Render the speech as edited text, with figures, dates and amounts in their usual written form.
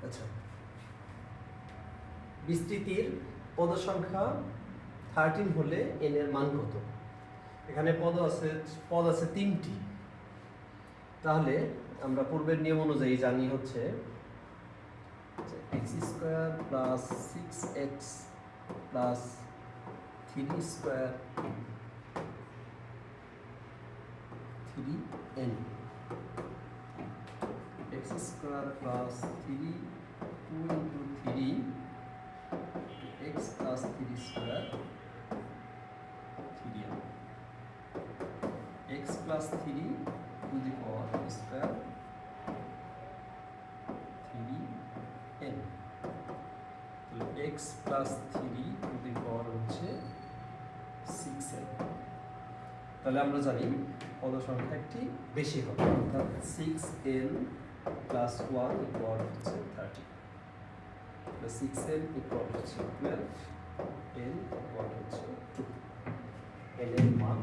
আচ্ছা, বিস্তৃতির পদ সংখ্যা 13 হলে n এর মান কত? এখানে পদ আছে 3টি। তাহলে আমরা পূর্বের নিয়ম অনুযায়ী জানি হচ্ছে x² plus 6x plus 3² 3n, x² plus 3 2 into 3 x plus 3² 3n, x plus 3 to the power square 3n, তো x plus 3 to the power হচ্ছে 6n। তাহলে আমরা জানি পদ সংখ্যা একটি বেশি হবে, অর্থাৎ 6n plus 1 equal হচ্ছে 30, 6n equal হচ্ছে 12, n equal হচ্ছে 2, n এর মান